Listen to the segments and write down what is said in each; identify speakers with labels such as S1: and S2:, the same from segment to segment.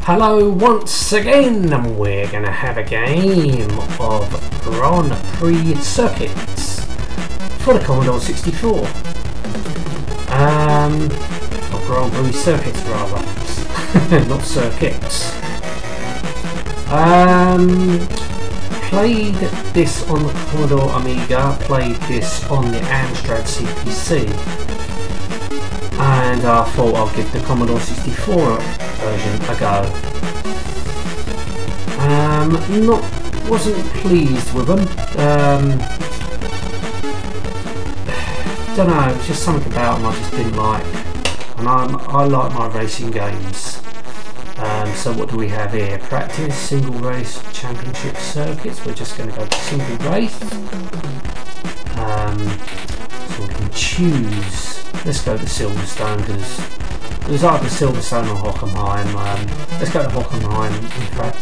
S1: Hello once again, and we're going to have a game of Grand Prix Circuit for the Commodore 64. Or Grand Prix Circuits rather, not circuits. Played this on the Commodore Amiga, played this on the Amstrad CPC, and I thought I'll give the Commodore 64 version a go. Wasn't pleased with them. Don't know, it was just something about them I just didn't like, and I like my racing games. So what do we have here? Practice, single race, championship circuits. We're just going to go to single race. So we can choose. Let's go to Silverstone because there's either Silverstone or Hockenheim. Let's go to Hockenheim. In fact,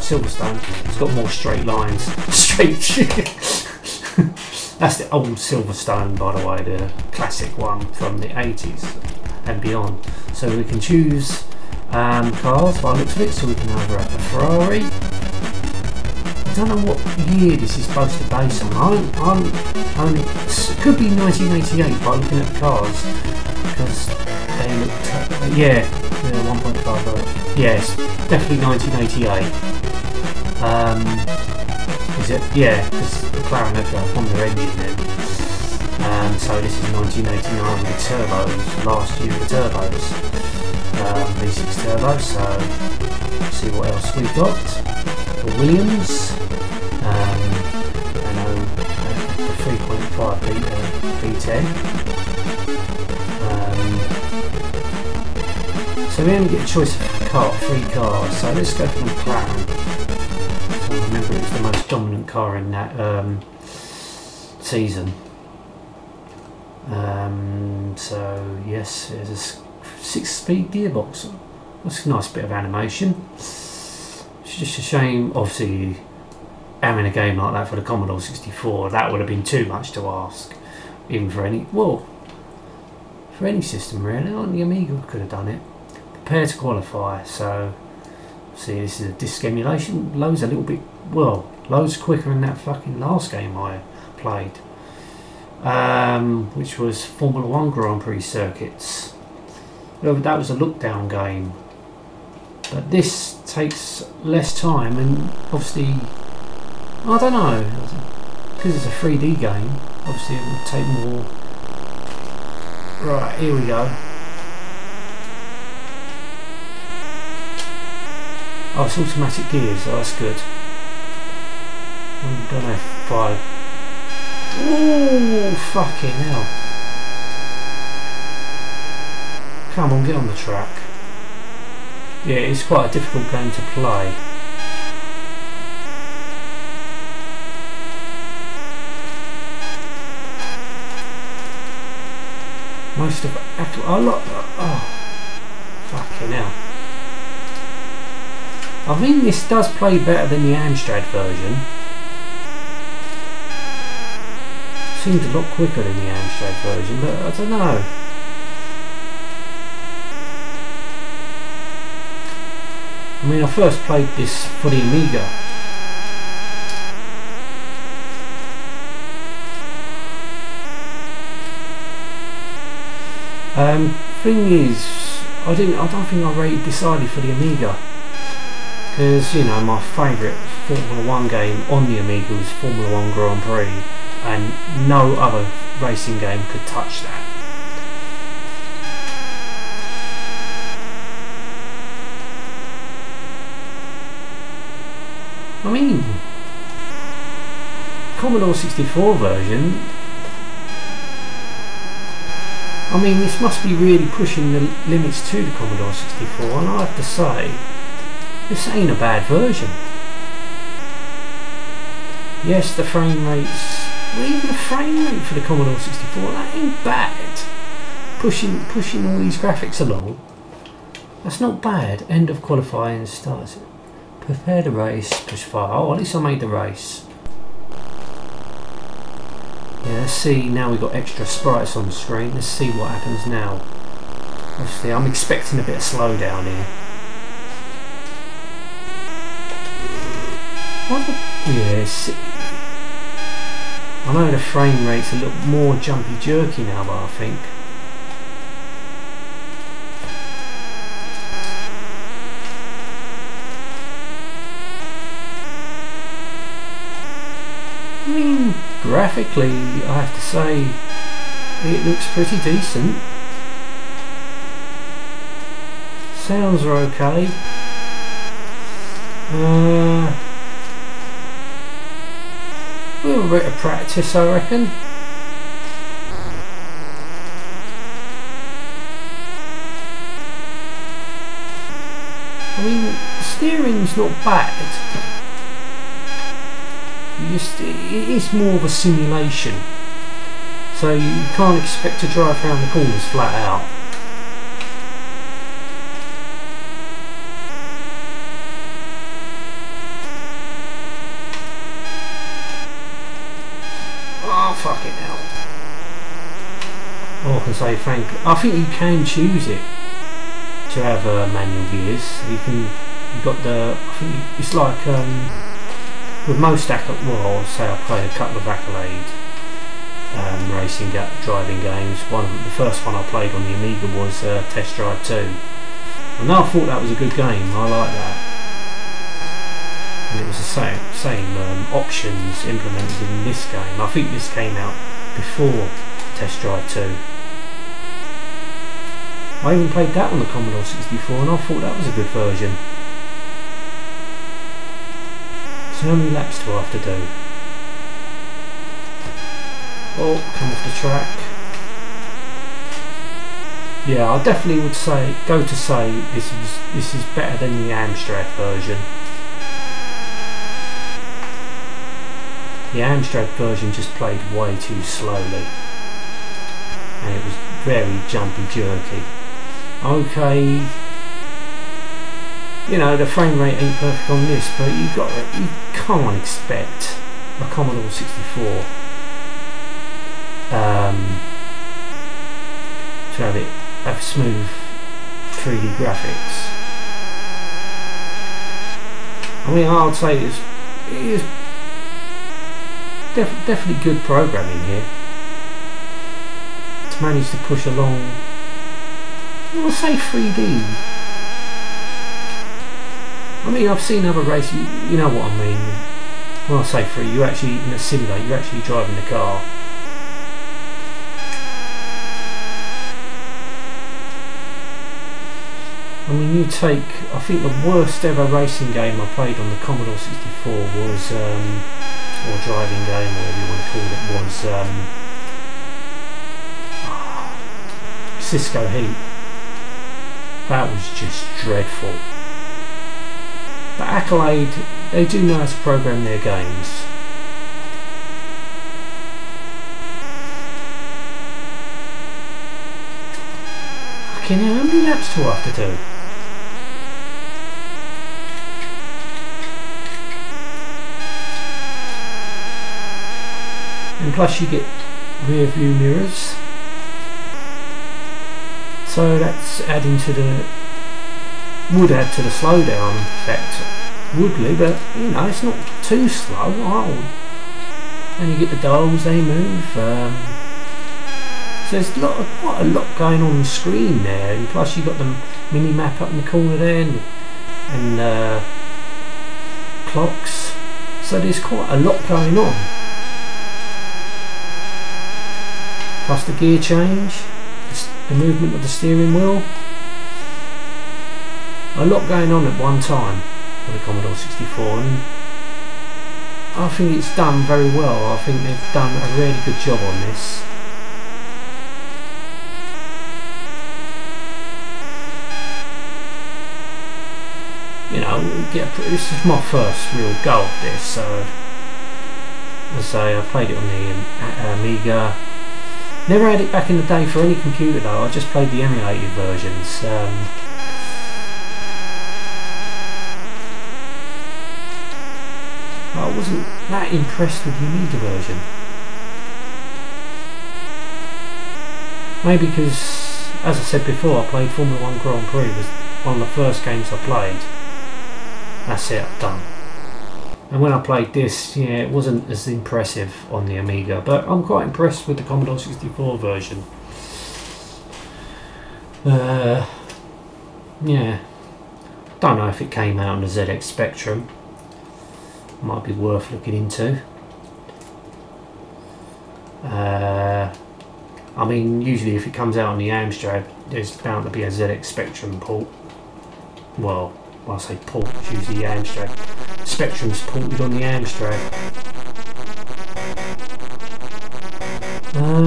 S1: Silverstone. It's got more straight lines. Straight. That's the old Silverstone, by the way, the classic one from the 80s and beyond. So we can choose cars by the looks of it. So we can either have a Ferrari. I don't know what year this is supposed to base on. It could be 1988 by looking at the cars, because they looked, yeah, 1.5. Yes, definitely 1988. Is it? Yeah, because the McLaren had the Honda engine then. So this is 1989 with the turbos. Last year with the turbos. V6 turbo. So let's see what else we've got. The Williams. I know the 3.5 litre V10. So we only get a choice of three cars. So let's go for the McLaren. So I remember it was the most dominant car in that season. So yes, there's a 6-speed gearbox. That's a nice bit of animation. It's just a shame, obviously, having a game like that for the Commodore 64, that would have been too much to ask, even for any, well, for any system really. On the Amiga could have done it. Prepare to qualify. So see, this is a disc emulation. Loads a little bit, well, loads quicker than that fucking last game I played, which was Formula 1 Grand Prix Circuits. Well, that was a look down game, but this takes less time, and obviously I don't know, because it's a 3D game, obviously it would take more. Right, here we go. Oh, it's automatic gears, so that's good. I don't know if I... Oh, fucking hell. Come on, get on the track. Yeah, it's quite a difficult game to play. Most of I like. Oh, fucking hell! I think this does play better than the Amstrad version. Seems a lot quicker than the Amstrad version, but I don't know. I mean, I first played this for the Amiga. Thing is, I don't think I rated this highly for the Amiga, because you know my favourite Formula 1 game on the Amiga was Formula 1 Grand Prix, and no other racing game could touch that. I mean, Commodore 64 version, I mean, this must be really pushing the limits to the Commodore 64, and I have to say, this ain't a bad version. Yes, the frame rates, well, even the frame rate for the Commodore 64, that ain't bad. Pushing all these graphics along, that's not bad. End of qualifying starts. Prepare the race, push fire. Oh, at least I made the race. Yeah, let's see, now we've got extra sprites on the screen. Let's see what happens now. Obviously, I'm expecting a bit of slowdown here. Yes. I know the frame rate's a little more jumpy jerky now, but I think. I mean, graphically, I have to say, it looks pretty decent. Sounds are okay. A little bit of practice, I reckon. I mean, the steering's not bad. It is more of a simulation, so you can't expect to drive around the corners flat out. Oh, fuck it now. All I can say, I think you can choose it to have manual gears. You've got the, I think it's like with most well, I'll say I played a couple of Accolade racing driving games. The first one I played on the Amiga was Test Drive 2, and I thought that was a good game. I like that, and it was the same options implemented in this game. I think this came out before Test Drive 2. I even played that on the Commodore 64, and I thought that was a good version. So how many laps do I have to do? Oh, come off the track. Yeah, I definitely would say this is better than the Amstrad version. The Amstrad version just played way too slowly, and it was very jumpy jerky. Okay, you know, the frame rate ain't perfect on this, but you can't expect a Commodore 64 to have smooth 3D graphics. I mean, I would say it is definitely good programming here to manage to push along. I'll say 3D. I mean, I've seen other races, you know what I mean. When I say 3D, you actually, in a simulator, you're actually driving the car. I mean, I think the worst ever racing game I played on the Commodore 64 was, or driving game, whatever you want to call it, was Cisco Heat. That was just dreadful. But Accolade, they do know how to program their games. Okay, now how many laps do I have to do? And plus you get rear view mirrors. So that's adding to would add to the slowdown effect, woodly, but you know, it's not too slow. And you get the dials, they move. So there's quite a lot going on the screen there, and plus you've got the mini map up in the corner there, and clocks. So there's quite a lot going on. Plus the gear change, the movement of the steering wheel. A lot going on at one time for the Commodore 64, and I think it's done very well. I think they've done a really good job on this. You know, this is my first real go at this, so as I say, I played it on the Amiga. Never had it back in the day for any computer though. I just played the emulated versions. I wasn't that impressed with the Amiga version. Maybe because, as I said before, I played Formula 1 Grand Prix. It was one of the first games I played. That's it, I've done. And when I played this, yeah, it wasn't as impressive on the Amiga, but I'm quite impressed with the Commodore 64 version. Yeah, don't know if it came out on the ZX Spectrum. Might be worth looking into. I mean, usually if it comes out on the Amstrad, there's bound to be a ZX Spectrum port. Well, when I say port, it's usually the Amstrad. Spectrum's ported on the Amstrad.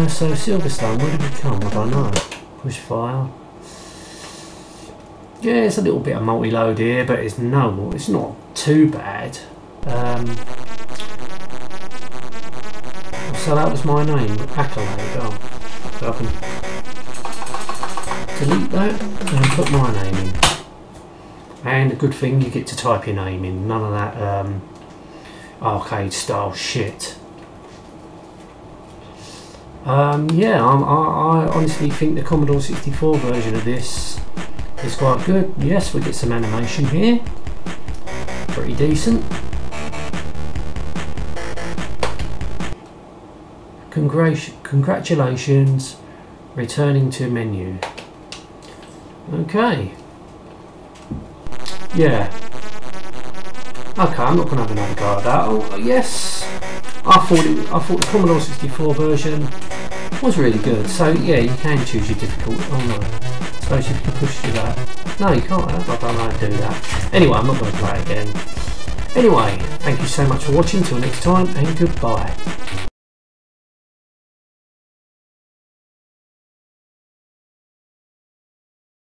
S1: So Silverstone, where did it come? I don't know. Push file. Yeah, it's a little bit of multi-load here, but it's not too bad. So that was my name, Accolade. Oh, so I can delete that and put my name in. And a good thing, you get to type your name in. None of that arcade style shit. Yeah, I honestly think the Commodore 64 version of this is quite good. Yes, we get some animation here. Pretty decent. Congratulations, returning to menu. Okay. Yeah. Okay, I'm not going to have another go at that. Oh, yes. I thought the Commodore 64 version was really good. So yeah, you can choose your difficulty. Oh no. I suppose you can push to that. No, you can't. I don't know how to do that. Anyway, I'm not going to play it again. Anyway, thank you so much for watching. Till next time, and goodbye.